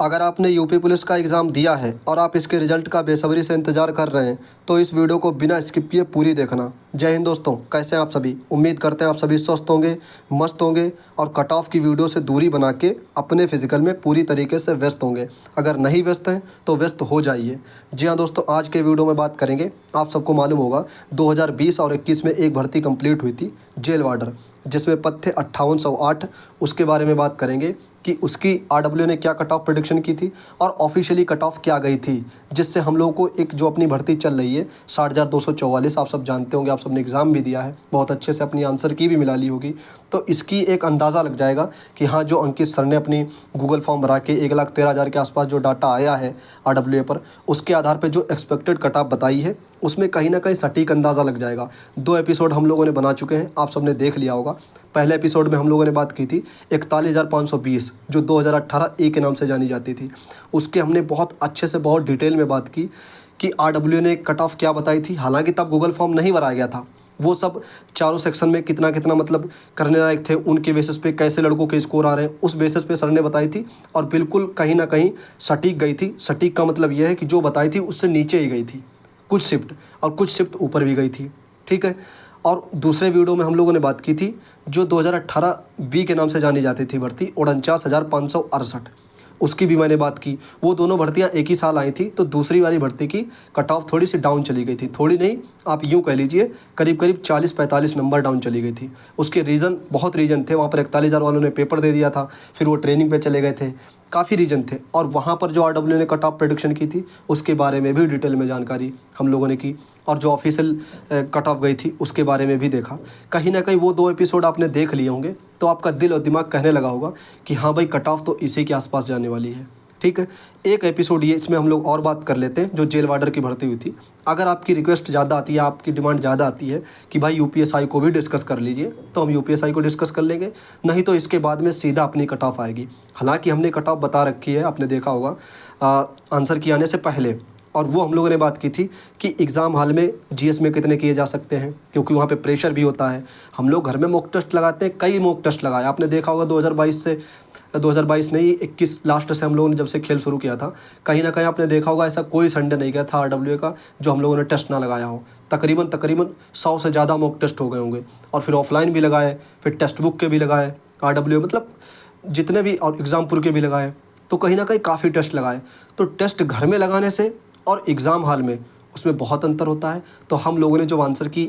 अगर आपने UP police का एग्ज़ाम दिया है और आप इसके रिज़ल्ट का बेसब्री से इंतज़ार कर रहे हैं तो इस वीडियो को बिना स्किप किए पूरी देखना। जय हिंद दोस्तों, कैसे हैं आप सभी। उम्मीद करते हैं आप सभी स्वस्थ होंगे, मस्त होंगे और कट ऑफ की वीडियो से दूरी बना के अपने फिजिकल में पूरी तरीके से व्यस्त होंगे। अगर नहीं व्यस्त हैं तो व्यस्त हो जाइए। जी हाँ दोस्तों, आज के वीडियो में बात करेंगे। आप सबको मालूम होगा 2020 और 21 में एक भर्ती कंप्लीट हुई थी, जेल वार्डर, जिसमें पद थे 5808। उसके बारे में बात करेंगे कि उसकी आरडब्ल्यू ने क्या कट ऑफ प्रेडिक्शन की थी और ऑफिशियली कट ऑफ क्या गई थी, जिससे हम लोगों को एक जो अपनी भर्ती चल रही है 60,244, आप सब जानते होंगे, आप सबने एग्ज़ाम भी दिया है, बहुत अच्छे से अपनी आंसर की भी मिला ली होगी, तो इसकी एक अंदाज़ा लग जाएगा कि हाँ, जो अंकित सर ने अपनी गूगल फॉर्म भरा के 1,13,000 के आसपास जो डाटा आया है आरडब्ल्यू पर, उसके आधार पर जो एक्सपेक्टेड कट ऑफ बताई है उसमें कहीं ना कहीं सटीक अंदाज़ा लग जाएगा। 2 एपिसोड हम लोगों ने बना चुके हैं, आप सबने देख लिया होगा। पहले एपिसोड में हम लोगों ने बात की थी 41,520, जो 2018 ए के नाम से जानी जाती थी। उसके हमने बहुत अच्छे से बहुत डिटेल में बात की कि आरडब्ल्यू ने कट ऑफ क्या बताई थी। हालांकि तब गूगल फॉर्म नहीं भराया गया था, वो सब चारों सेक्शन में कितना कितना मतलब करने लायक थे, उनके बेसिस पे कैसे लड़कों के स्कोर आ रहे हैं, उस बेसिस पे सर ने बताई थी और बिल्कुल कहीं ना कहीं सटीक गई थी। सटीक का मतलब यह है कि जो बताई थी उससे नीचे ही गई थी, कुछ शिफ्ट और कुछ शिफ्ट ऊपर भी गई थी, ठीक है। और दूसरे वीडियो में हम लोगों ने बात की थी जो 2018 बी के नाम से जानी जाती थी भर्ती 49,568, उसकी भी मैंने बात की। वो दोनों भर्तियां एक ही साल आई थी, तो दूसरी वाली भर्ती की कट ऑफ थोड़ी सी डाउन चली गई थी, थोड़ी नहीं, आप यूँ कह लीजिए करीब करीब 40-45 नंबर डाउन चली गई थी। उसके रीज़न, बहुत रीज़न थे। वहाँ पर 41,000 वालों ने पेपर दे दिया था, फिर वो ट्रेनिंग पे चले गए थे, काफ़ी रीजन थे। और वहाँ पर जो आरडब्ल्यू ने कट ऑफ प्रेडिक्शन की थी उसके बारे में भी डिटेल में जानकारी हम लोगों ने की, और जो ऑफिशियल कट ऑफ गई थी उसके बारे में भी देखा। कहीं ना कहीं वो 2 एपिसोड आपने देख लिए होंगे तो आपका दिल और दिमाग कहने लगा होगा कि हाँ भाई, कट ऑफ तो इसी के आसपास जाने वाली है, ठीक है। एक एपिसोड ये इसमें हम लोग और बात कर लेते हैं जो जेल वार्डर की भर्ती हुई थी। अगर आपकी रिक्वेस्ट ज़्यादा आती है, आपकी डिमांड ज़्यादा आती है कि भाई यूपीएसआई को भी डिस्कस कर लीजिए, तो हम यूपीएसआई को डिस्कस कर लेंगे, नहीं तो इसके बाद में सीधा अपनी कट ऑफ आएगी। हालांकि हमने कट ऑफ बता रखी है, आपने देखा होगा आंसर की आने से पहले, और वो हम लोगों ने बात की थी कि एग्ज़ाम हॉल में जीएस में कितने किए जा सकते हैं, क्योंकि वहाँ पे प्रेशर भी होता है। हम लोग घर में मॉक टेस्ट लगाते हैं, कई मॉक टेस्ट लगाए, आपने देखा होगा 2022 नहीं, 21 लास्ट से हम लोगों ने जब से खेल शुरू किया था, कहीं ना कहीं आपने देखा होगा ऐसा कोई संडे नहीं गया था आरडब्ल्यू का जो हम लोगों ने टेस्ट ना लगाया हो। तकरीबन 100 से ज़्यादा मॉक टेस्ट हो गए होंगे, और फिर ऑफलाइन भी लगाए, फिर टेक्स्ट बुक के भी लगाए आरडब्ल्यू, मतलब जितने भी, और एग्ज़ामपुर के भी लगाए, तो कहीं ना कहीं काफ़ी टेस्ट लगाए। तो टेस्ट घर में लगाने से और एग्ज़ाम हॉल में, उसमें बहुत अंतर होता है। तो हम लोगों ने जो आंसर की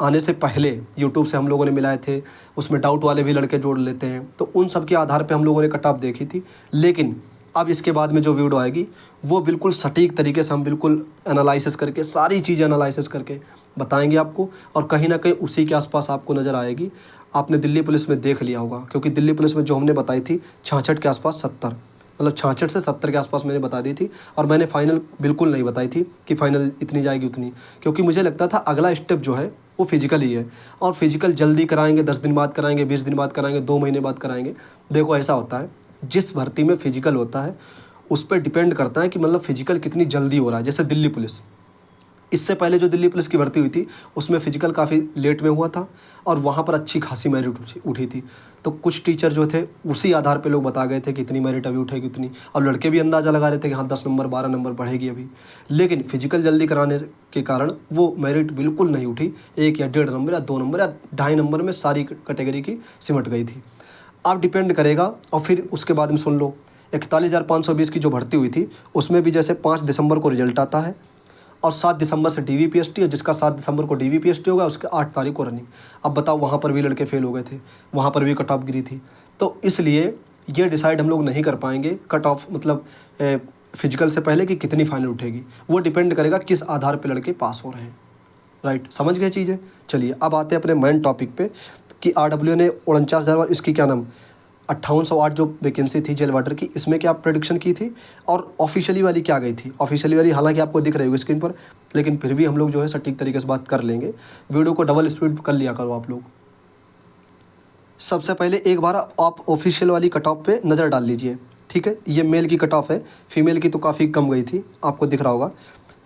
आने से पहले यूट्यूब से हम लोगों ने मिलाए थे, उसमें डाउट वाले भी लड़के जोड़ लेते हैं, तो उन सब के आधार पे हम लोगों ने कट ऑफ देखी थी। लेकिन अब इसके बाद में जो वीडियो आएगी वो बिल्कुल सटीक तरीके से हम बिल्कुल एनालिसिस करके, सारी चीज़ें एनालिसिस करके बताएंगे आपको, और कहीं ना कहीं उसी के आसपास आपको नज़र आएगी। आपने दिल्ली पुलिस में देख लिया होगा, क्योंकि दिल्ली पुलिस में जो हमने बताई थी 66 के आसपास 70, मतलब 66 से 70 के आसपास मैंने बता दी थी। और मैंने फाइनल बिल्कुल नहीं बताई थी कि फाइनल इतनी जाएगी उतनी, क्योंकि मुझे लगता था अगला स्टेप जो है वो फिजिकल ही है, और फिजिकल जल्दी कराएंगे, 10 दिन बाद कराएंगे, 20 दिन बाद कराएंगे, 2 महीने बाद कराएंगे। देखो ऐसा होता है, जिस भर्ती में फिजिकल होता है उस पर डिपेंड करता है कि मतलब फिजिकल कितनी जल्दी हो रहा है। जैसे दिल्ली पुलिस, इससे पहले जो दिल्ली पुलिस की भर्ती हुई थी उसमें फ़िज़िकल काफ़ी लेट में हुआ था, और वहाँ पर अच्छी खासी मेरिट उठी थी। तो कुछ टीचर जो थे उसी आधार पे लोग बता गए थे कि इतनी मेरिट अभी उठेगी उतनी, और लड़के भी अंदाज़ा लगा रहे थे कि हाँ 10 नंबर 12 नंबर बढ़ेगी अभी। लेकिन फ़िज़िकल जल्दी कराने के कारण वो मेरिट बिल्कुल नहीं उठी, 1 या 1.5 नंबर या 2 नंबर या 2.5 नंबर में सारी कैटेगरी की सिमट गई थी। अब डिपेंड करेगा। और फिर उसके बाद में सुन लो, 41,520 की जो भर्ती हुई थी उसमें भी जैसे 5 दिसंबर को रिजल्ट आता है, और 7 दिसंबर से डीवीपीएसटी है, जिसका 7 दिसंबर को डीवीपीएसटी होगा उसके 8 तारीख को रनिंग। अब बताओ, वहाँ पर भी लड़के फेल हो गए थे, वहाँ पर भी कट ऑफ गिरी थी। तो इसलिए ये डिसाइड हम लोग नहीं कर पाएंगे कट ऑफ, मतलब फिजिकल से पहले कि कितनी फाइनल उठेगी। वो डिपेंड करेगा किस आधार पर लड़के पास हो रहे हैं। राइट, समझ गए चीज़ें। चलिए अब आते हैं अपने मेन टॉपिक पे कि आरडब्ल्यू ने 49,000, इसकी क्या नाम 5808 जो वैकेंसी थी जेल वार्डर की, इसमें क्या प्रेडिक्शन की थी, और ऑफिशियली वाली क्या गई थी। ऑफिशियली वाली हालांकि आपको दिख रही होगी स्क्रीन पर, लेकिन फिर भी हम लोग जो है सटीक तरीके से बात कर लेंगे। वीडियो को डबल स्पीड कर लिया करो आप लोग। सबसे पहले एक बार आप ऑफिशियल वाली कट ऑफ पे नज़र डाल लीजिए, ठीक है। ये मेल की कट ऑफ है, फीमेल की तो काफ़ी कम गई थी, आपको दिख रहा होगा।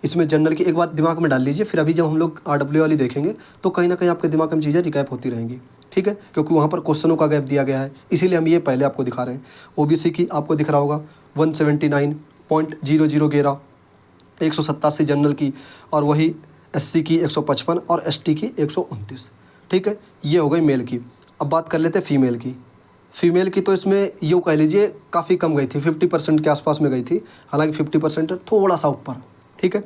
इसमें जनरल की एक बार दिमाग में डाल लीजिए, फिर अभी जब हम लोग आरडब्ल्यू वाली देखेंगे तो कहीं ना कहीं आपके दिमाग में चीज़ें रिकैप होती रहेंगी, ठीक है, क्योंकि वहाँ पर क्वेश्चनों का गैप दिया गया है, इसीलिए हम ये पहले आपको दिखा रहे हैं। ओबीसी की आपको दिख रहा होगा 179.0011, 187 जनरल की, और वही SC की 155 और ST की 129। ठीक है, ये हो गई मेल की। अब बात कर लेते हैं फ़ीमेल की। फ़ीमेल की तो इसमें यूँ कह लीजिए काफ़ी कम गई थी, 50% के आसपास में गई थी, हालांकि 50% थोड़ा सा ऊपर। ठीक है,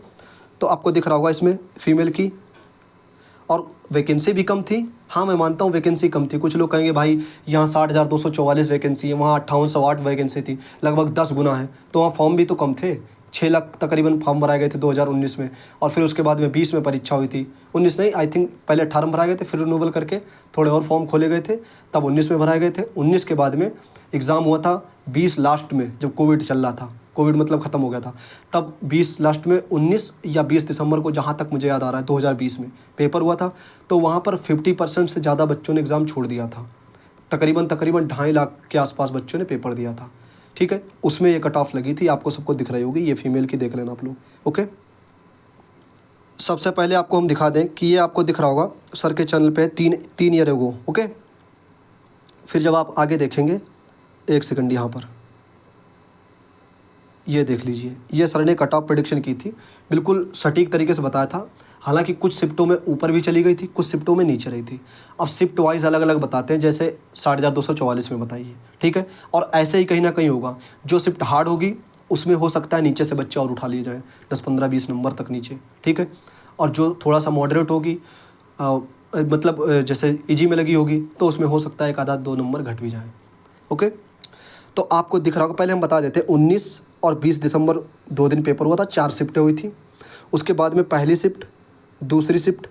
तो आपको दिख रहा होगा इसमें फ़ीमेल की, और वैकेंसी भी कम थी। हाँ, मैं मानता हूँ वैकेंसी कम थी। कुछ लोग कहेंगे भाई यहाँ 60,244 वैकेंसी है, वहाँ 5808 वैकेंसी थी, लगभग 10 गुना है। तो वहाँ फॉर्म भी तो कम थे, 6 लाख तकरीबन फॉर्म भराए गए थे 2019 में, और फिर उसके बाद में 20 में परीक्षा हुई थी। 19 नहीं, आई थिंक पहले 18 में भराए गए थे, फिर रिन्यूअल करके थोड़े और फॉर्म खोले गए थे, तब 19 में भराए गए थे। 19 के बाद में एग्ज़ाम हुआ था 20 लास्ट में, जब कोविड चल रहा था, कोविड मतलब ख़त्म हो गया था, तब 20 लास्ट में 19 या 20 दिसंबर को, जहाँ तक मुझे याद आ रहा है 2020 में पेपर हुआ था। तो वहाँ पर 50% से ज़्यादा बच्चों ने एग्ज़ाम छोड़ दिया था, तकरीबन 2.5 लाख के आसपास बच्चों ने पेपर दिया था। ठीक है, उसमें ये कट ऑफ लगी थी, आपको सबको दिख रही होगी, ये फीमेल की देख लेना आप लोग। ओके, सबसे पहले आपको हम दिखा दें कि ये आपको दिख रहा होगा सर के चैनल पे 3 ईयर एगो। ओके, फिर जब आप आगे देखेंगे, एक सेकंड, यहाँ पर ये देख लीजिए, ये सर ने कट ऑफ प्रेडिक्शन की थी, बिल्कुल सटीक तरीके से बताया था। हालांकि कुछ शिफ्टों में ऊपर भी चली गई थी, कुछ शिफ्टों में नीचे रही थी। अब शिफ्ट वाइज अलग अलग बताते हैं, जैसे 60,244 में बताइए। ठीक है, और ऐसे ही कहीं ना कहीं होगा, जो शिफ्ट हार्ड होगी उसमें हो सकता है नीचे से बच्चे और उठा लिए जाए, 10, 15, 20 नंबर तक नीचे। ठीक है, और जो थोड़ा सा मॉडरेट होगी, मतलब जैसे इजी में लगी होगी, तो उसमें हो सकता है 1 आधा 2 नंबर घट भी जाए। ओके, तो आपको दिख रहा होगा, पहले हम बता देते हैं 19 और 20 दिसंबर 2 दिन पेपर हुआ था, 4 शिफ्टें हुई थी। उसके बाद में पहली शिफ्ट, दूसरी शिफ्ट,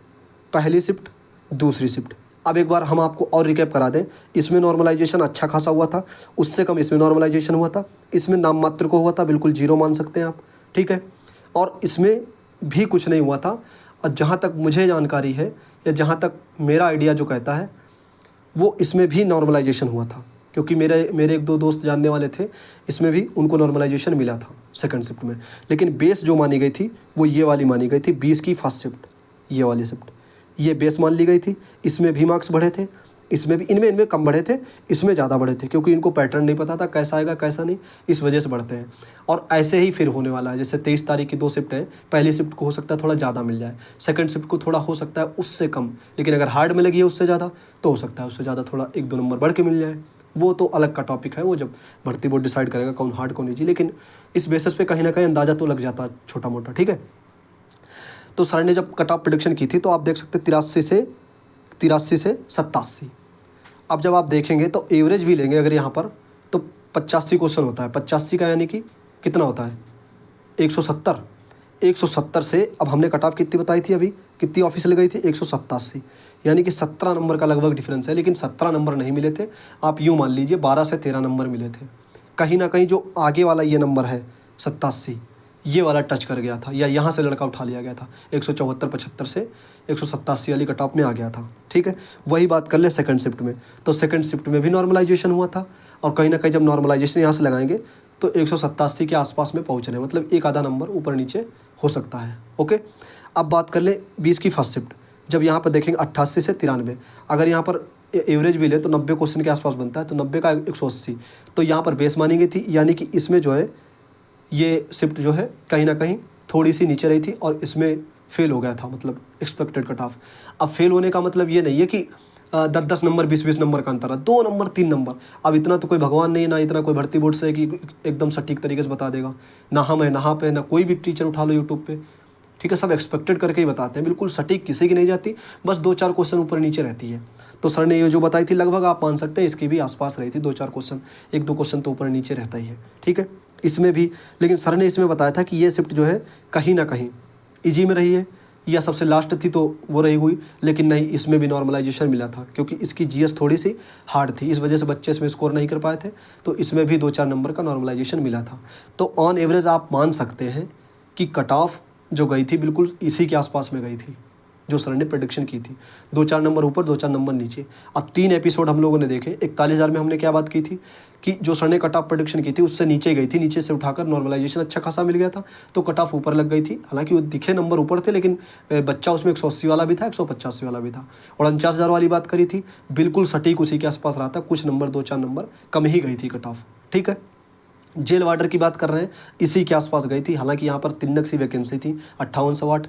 पहली शिफ्ट, दूसरी शिफ्ट। अब एक बार हम आपको और रिकैप करा दें, इसमें नॉर्मलाइजेशन अच्छा खासा हुआ था, उससे कम इसमें नॉर्मलाइजेशन हुआ था, इसमें नाम मात्र को हुआ था, बिल्कुल जीरो मान सकते हैं आप। ठीक है, और इसमें भी कुछ नहीं हुआ था, और जहाँ तक मुझे जानकारी है, या जहाँ तक मेरा आइडिया जो कहता है, वो इसमें भी नॉर्मलाइजेशन हुआ था, क्योंकि मेरे 1-2 दोस्त जानने वाले थे, इसमें भी उनको नॉर्मलाइजेशन मिला था सेकंड शिफ्ट में। लेकिन बेस जो मानी गई थी वो ये वाली मानी गई थी, 20 की फर्स्ट शिफ्ट, ये वाली शिफ्ट, ये बेस मान ली गई थी। इसमें भी मार्क्स बढ़े थे, इसमें भी, इनमें कम बढ़े थे, इसमें ज़्यादा बढ़े थे, क्योंकि इनको पैटर्न नहीं पता था कैसा आएगा कैसा नहीं, इस वजह से बढ़ते हैं। और ऐसे ही फिर होने वाला है, जैसे 23 तारीख की 2 शिफ्ट है, पहली शिफ्ट को हो सकता है थोड़ा ज़्यादा मिल जाए, सेकंड शिफ्ट को थोड़ा हो सकता है उससे कम, लेकिन अगर हार्ड में लगी है उससे ज़्यादा, तो हो सकता है उससे ज़्यादा थोड़ा 1-2 नंबर बढ़ के मिल जाए। वो तो अलग का टॉपिक है, वो जब भर्ती बोर्ड डिसाइड करेगा कौन हार्ड कौन ईजी, लेकिन इस बेसिस पे कहीं ना कहीं अंदाज़ा तो लग जाता है छोटा मोटा। ठीक है, तो सर ने जब कट ऑफ प्रेडिक्शन की थी, तो आप देख सकते 83 से 87। अब जब आप देखेंगे तो एवरेज भी लेंगे अगर यहाँ पर, तो 85 क्वेश्चन होता है, 85 का यानी कि कितना होता है, 170। 170 से अब हमने कट ऑफ कितनी बताई थी, अभी कितनी ऑफिशियल गई थी, 187, यानी कि 17 नंबर का लगभग डिफरेंस है। लेकिन 17 नंबर नहीं मिले थे, आप यूँ मान लीजिए 12 से 13 नंबर मिले थे। कहीं ना कहीं जो आगे वाला ये नंबर है 87, ये वाला टच कर गया था, या यहाँ से लड़का उठा लिया गया था, 174-75 से 187 वाली कट ऑफ में आ गया था। ठीक है, वही बात कर ले सेकंड शिफ्ट में, तो सेकंड शिफ्ट में भी नॉर्मलाइजेशन हुआ था, और कहीं ना कहीं जब नॉर्मलाइजेशन यहाँ से लगाएंगे तो 187 के आसपास में पहुँच रहे हैं, मतलब 1 आधा नंबर ऊपर नीचे हो सकता है। ओके, अब बात कर ले 20 की फर्स्ट शिफ्ट, जब यहाँ पर देखेंगे 88 से 93, अगर यहाँ पर एवरेज भी ले तो 90 क्वेश्चन के आसपास बनता है, तो 90 का 180, तो यहाँ पर बेस मानी गई थी, यानी कि इसमें जो है ये शिफ्ट जो है कहीं ना कहीं थोड़ी सी नीचे रही थी, और इसमें फेल हो गया था, मतलब एक्सपेक्टेड कट ऑफ। अब फेल होने का मतलब ये नहीं है कि 10-10 नंबर 20-20 नंबर का अंतर है, 2 नंबर 3 नंबर। अब इतना तो कोई भगवान नहीं है, ना इतना कोई भर्ती बोर्ड से है कि एकदम सटीक तरीके से बता देगा, ना हम है, ना आप है, ना कोई भी टीचर उठा लो यूट्यूब पे। ठीक है, सब एक्सपेक्टेड करके ही बताते हैं, बिल्कुल सटीक किसी की नहीं जाती, बस 2-4 क्वेश्चन ऊपर नीचे रहती है। तो सर ने ये जो बताई थी लगभग आप मान सकते हैं इसकी भी आसपास रही थी, 2-4 क्वेश्चन, 1-2 क्वेश्चन तो ऊपर नीचे रहता ही है। ठीक है, इसमें भी, लेकिन सर ने इसमें बताया था कि ये शिफ्ट जो है कहीं ना कहीं ईजी में रही है, या सबसे लास्ट थी तो वो रही हुई, लेकिन नहीं, इसमें भी नॉर्मलाइजेशन मिला था, क्योंकि इसकी जीएस थोड़ी सी हार्ड थी, इस वजह से बच्चे इसमें स्कोर नहीं कर पाए थे, तो इसमें भी 2-4 नंबर का नॉर्मलाइजेशन मिला था। तो ऑन एवरेज आप मान सकते हैं कि कट ऑफ जो गई थी बिल्कुल इसी के आसपास में गई थी, जो सर ने प्रेडिक्शन की थी, 2-4 नंबर ऊपर 2-4 नंबर नीचे। अब 3 एपिसोड हम लोगों ने देखे, 41,000 में हमने क्या बात की थी कि जो सर ने कट ऑफ प्रेडिक्शन की थी उससे नीचे गई थी, नीचे से उठाकर नॉर्मलाइजेशन अच्छा खासा मिल गया था, तो कट ऑफ ऊपर लग गई थी। हालांकि वो दिखे नंबर ऊपर थे, लेकिन बच्चा उसमें 180 वाला भी था, 185 वाला भी था, और 49,000 वाली बात करी थी, बिल्कुल सटीक उसी के आसपास रहा था, कुछ नंबर 2-4 नंबर कम ही गई थी कट ऑफ। ठीक है, जेल वार्डर की बात कर रहे हैं, इसी के आसपास गई थी। हालांकि यहाँ पर 3 सी वैकेंसी थी, 5808,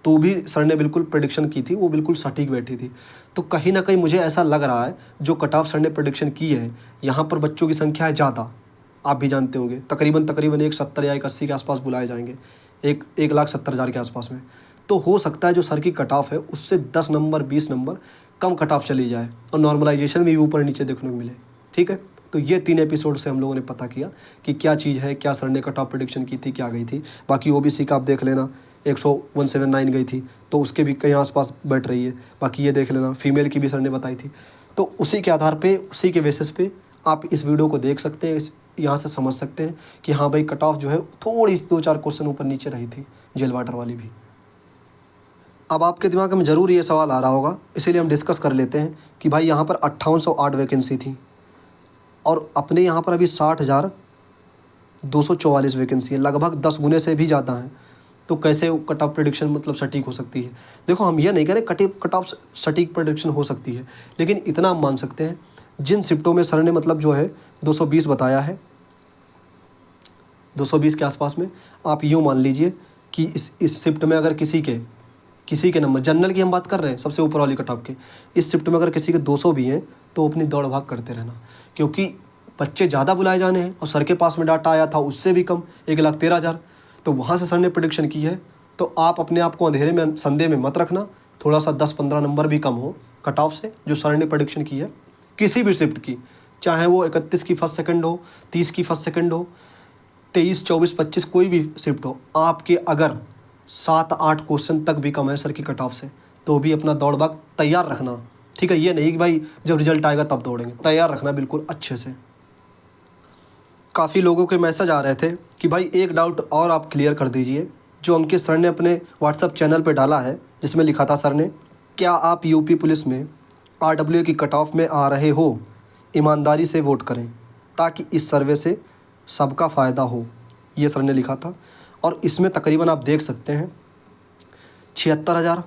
तो भी सर ने बिल्कुल प्रेडिक्शन की थी, वो बिल्कुल सटीक बैठी थी। तो कहीं ना कहीं मुझे ऐसा लग रहा है जो कट ऑफ सर ने प्रेडिक्शन की है, यहाँ पर बच्चों की संख्या है ज़्यादा, आप भी जानते होंगे, तकरीबन एक 70 या एक 80 के आसपास बुलाए जाएंगे, 1,70,000 के आसपास में। तो हो सकता है जो सर की कट ऑफ है उससे 10 नंबर 20 नंबर कम कट ऑफ चली जाए और नॉर्मलाइजेशन भी ऊपर नीचे देखने को मिले। ठीक है, तो ये 3 एपिसोड से हम लोगों ने पता किया कि क्या चीज़ है, क्या सर ने कट ऑफ प्रेडिक्शन की थी, क्या गई थी। बाकी ओबीसी का आप देख लेना, 10179 गई थी, तो उसके भी कहीं आसपास बैठ रही है। बाकी ये देख लेना, फीमेल की भी सर ने बताई थी। तो उसी के आधार पे, उसी के बेसिस पे आप इस वीडियो को देख सकते हैं, यहाँ से समझ सकते हैं कि हाँ भाई कट ऑफ जो है थोड़ी 2-4 क्वेश्चन ऊपर नीचे रही थी, जेल वाटर वाली भी। अब आपके दिमाग में ज़रूर ये सवाल आ रहा होगा, इसीलिए हम डिस्कस कर लेते हैं कि भाई यहाँ पर 5808 वैकेंसी थी और अपने यहाँ पर अभी 60,244 वैकेंसी है, लगभग 10 गुने से भी ज़्यादा है। तो कैसे कट ऑफ प्रेडिक्शन मतलब सटीक हो सकती है? देखो, हम ये नहीं कह रहे कट ऑफ सटीक प्रेडिक्शन हो सकती है, लेकिन इतना हम मान सकते हैं जिन शिफ्टों में सर ने मतलब जो है 220 बताया है, 220 के आसपास में, आप यूँ मान लीजिए कि इस शिफ्ट में अगर किसी के नंबर, जनरल की हम बात कर रहे हैं सबसे ऊपर वाली कट ऑफ के, इस शिफ्ट में अगर किसी के 200 भी हैं तो अपनी दौड़ भाग करते रहना, क्योंकि बच्चे ज़्यादा बुलाए जाने हैं और सर के पास में डाटा आया था उससे भी कम, 1,13,000। तो वहाँ से सर ने प्रेडिक्शन की है। तो आप अपने आप को अंधेरे में, संदेह में मत रखना, थोड़ा सा 10-15 नंबर भी कम हो कट ऑफ से जो सर ने प्रेडिक्शन की है किसी भी शिफ्ट की, चाहे वो 31 की फर्स्ट सेकंड हो, 30 की फर्स्ट सेकंड हो, 23, 24, 25 कोई भी शिफ्ट हो, आपके अगर 7-8 क्वेश्चन तक भी कम है सर की कट ऑफ से, तो भी अपना दौड़ भाग तैयार रखना। ठीक है, ये नहीं कि भाई जब रिजल्ट आएगा तब दौड़ेंगे, तैयार रखना बिल्कुल अच्छे से। काफ़ी लोगों के मैसेज आ रहे थे कि भाई एक डाउट और आप क्लियर कर दीजिए, जो अंकित सर ने अपने व्हाट्सएप चैनल पे डाला है, जिसमें लिखा था सर ने, क्या आप यूपी पुलिस में आरडब्ल्यू की कट ऑफ में आ रहे हो? ईमानदारी से वोट करें ताकि इस सर्वे से सबका फ़ायदा हो, ये सर ने लिखा था। और इसमें तकरीबन आप देख सकते हैं 76,000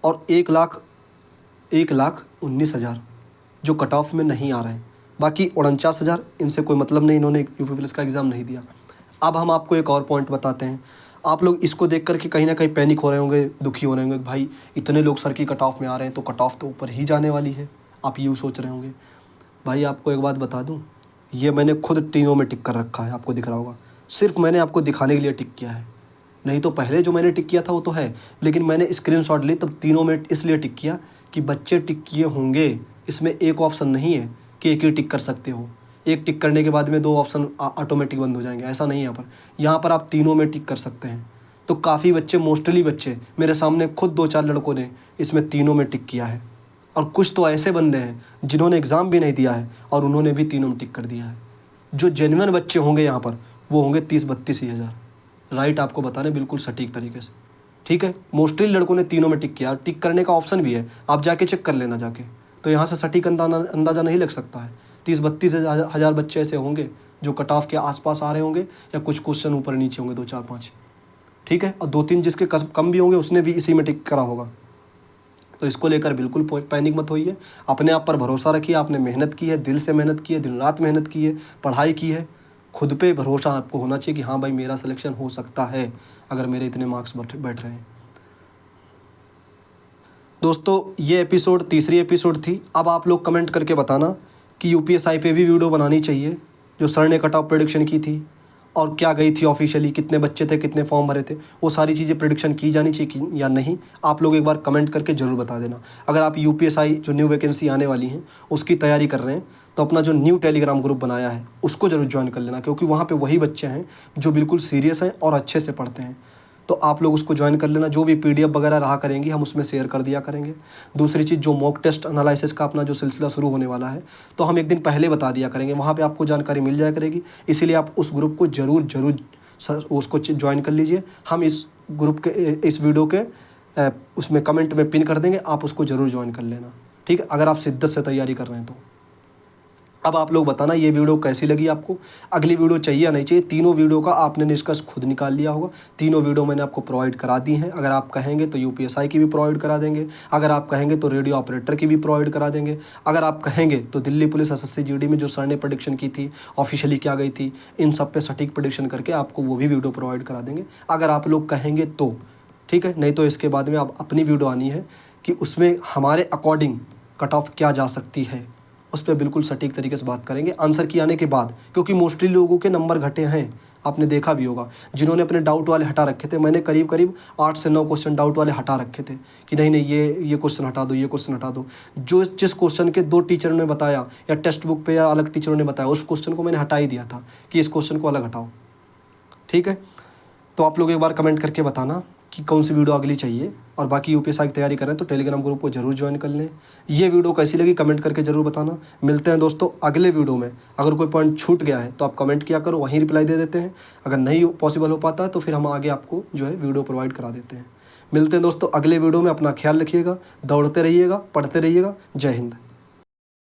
और 1,19,000 जो कट ऑफ में नहीं आ रहे हैं। बाकी 49,000, इनसे कोई मतलब नहीं, इन्होंने यूपी पुलिस का एग्ज़ाम नहीं दिया। अब हम आपको एक और पॉइंट बताते हैं। आप लोग इसको देख कर के कहीं ना कहीं पैनिक हो रहे होंगे, दुखी हो रहे होंगे, भाई इतने लोग सर की कट ऑफ में आ रहे हैं तो कट ऑफ तो ऊपर ही जाने वाली है, आप यूँ सोच रहे होंगे। भाई आपको एक बात बता दूँ, ये मैंने खुद तीनों में टिक कर रखा है, आपको दिख रहा होगा। सिर्फ मैंने आपको दिखाने के लिए टिक किया है, नहीं तो पहले जो मैंने टिक किया था वो तो है, लेकिन मैंने स्क्रीनशॉट ली तब तीनों में इसलिए टिक किया कि बच्चे टिक किए होंगे। इसमें एक ऑप्शन नहीं है कि एक ही टिक कर सकते हो, एक टिक करने के बाद में 2 ऑप्शन ऑटोमेटिक बंद हो जाएंगे, ऐसा नहीं है। यहाँ पर आप तीनों में टिक कर सकते हैं। तो काफ़ी बच्चे, मोस्टली बच्चे, मेरे सामने खुद 2-4 लड़कों ने इसमें तीनों में टिक किया है। और कुछ तो ऐसे बंदे हैं जिन्होंने एग्ज़ाम भी नहीं दिया है और उन्होंने भी तीनों में टिक कर दिया है। जो जेन्युइन बच्चे होंगे यहाँ पर वो होंगे 30-32 ही हज़ार, राइट आपको बताने बिल्कुल सटीक तरीके से। ठीक है, मोस्टली लड़कों ने तीनों में टिक किया, टिक करने का ऑप्शन भी है, आप जाके चेक कर लेना जाके। तो यहाँ से सटीक अंदाज़ा नहीं लग सकता है। 30-32 हज़ार बच्चे ऐसे होंगे जो कट ऑफ के आसपास आ रहे होंगे, या कुछ क्वेश्चन ऊपर नीचे होंगे, 2-4-5। ठीक है, और 2-3 जिसके कम भी होंगे उसने भी इसी में टिक करा होगा। तो इसको लेकर बिल्कुल पैनिक मत होइए, अपने आप पर भरोसा रखिए। आपने मेहनत की है, दिल से मेहनत की है, दिन रात मेहनत की है, पढ़ाई की है, खुद पे भरोसा आपको होना चाहिए कि हाँ भाई मेरा सिलेक्शन हो सकता है अगर मेरे इतने मार्क्स बैठ रहे हैं। दोस्तों, ये एपिसोड तीसरी एपिसोड थी। अब आप लोग कमेंट करके बताना कि यूपीएसआई पे भी वीडियो बनानी चाहिए जो सर ने कट ऑफ प्रेडिक्शन की थी, और क्या गई थी ऑफिशियली, कितने बच्चे थे, कितने फॉर्म भरे थे, वो सारी चीज़ें प्रेडिक्शन की जानी चाहिए या नहीं, आप लोग एक बार कमेंट करके ज़रूर बता देना। अगर आप यूपीएसआई जो न्यू वैकेंसी आने वाली हैं उसकी तैयारी कर रहे हैं तो अपना जो न्यू टेलीग्राम ग्रुप बनाया है उसको ज़रूर ज्वाइन कर लेना, क्योंकि वहाँ पे वही बच्चे हैं जो बिल्कुल सीरियस हैं और अच्छे से पढ़ते हैं। तो आप लोग उसको ज्वाइन कर लेना। जो भी पीडीएफ वगैरह रहा करेंगी हम उसमें शेयर कर दिया करेंगे। दूसरी चीज़, जो मॉक टेस्ट एनालिसिस का अपना जो सिलसिला शुरू होने वाला है तो हम एक दिन पहले बता दिया करेंगे, वहाँ पे आपको जानकारी मिल जाया करेगी। इसीलिए आप उस ग्रुप को ज़रूर उसको ज्वाइन कर लीजिए। हम इस ग्रुप के, इस वीडियो के उसमें कमेंट में पिन कर देंगे, आप उसको ज़रूर ज्वाइन कर लेना। ठीक है, अगर आप शिद्दत से तैयारी कर रहे हैं तो। अब आप लोग बताना ये वीडियो कैसी लगी आपको, अगली वीडियो चाहिए या नहीं चाहिए। तीनों वीडियो का आपने निष्कर्ष खुद निकाल लिया होगा। तीनों वीडियो मैंने आपको प्रोवाइड करा दी हैं। अगर आप कहेंगे तो यूपीएसआई की भी प्रोवाइड करा देंगे, अगर आप कहेंगे तो रेडियो ऑपरेटर की भी प्रोवाइड करा देंगे, अगर आप कहेंगे तो दिल्ली पुलिस एसएससी जीडी में जो सर ने प्रेडिक्शन की थी ऑफिशियली क्या गई थी, इन सब पे सटीक प्रेडिक्शन करके आपको वो भी वीडियो प्रोवाइड करा देंगे, अगर आप लोग कहेंगे तो। ठीक है, नहीं तो इसके बाद में आप अपनी वीडियो आनी है कि उसमें हमारे अकॉर्डिंग कट ऑफ क्या जा सकती है, उस पर बिल्कुल सटीक तरीके से बात करेंगे आंसर की आने के बाद। क्योंकि मोस्टली लोगों के नंबर घटे हैं, आपने देखा भी होगा, जिन्होंने अपने डाउट वाले हटा रखे थे। मैंने करीब करीब 8 से 9 क्वेश्चन डाउट वाले हटा रखे थे कि नहीं नहीं ये क्वेश्चन हटा दो, ये क्वेश्चन हटा दो। जो जिस क्वेश्चन के 2 टीचर ने बताया या टेक्स्ट बुक पे या अलग टीचरों ने बताया, उस क्वेश्चन को मैंने हटा ही दिया था कि इस क्वेश्चन को अलग हटाओ। ठीक है, तो आप लोग एक बार कमेंट करके बताना कि कौन सी वीडियो अगली चाहिए। और बाकी यूपीएससी की तैयारी करें तो टेलीग्राम ग्रुप को जरूर ज्वाइन कर लें। ये वीडियो कैसी लगी कमेंट करके ज़रूर बताना। मिलते हैं दोस्तों अगले वीडियो में। अगर कोई पॉइंट छूट गया है तो आप कमेंट किया करो, वहीं रिप्लाई दे देते हैं। अगर नहीं पॉसिबल हो पाता है तो फिर हम आगे आपको जो है वीडियो प्रोवाइड करा देते हैं। मिलते हैं दोस्तों अगले वीडियो में। अपना ख्याल रखिएगा, दौड़ते रहिएगा, पढ़ते रहिएगा। जय हिंद।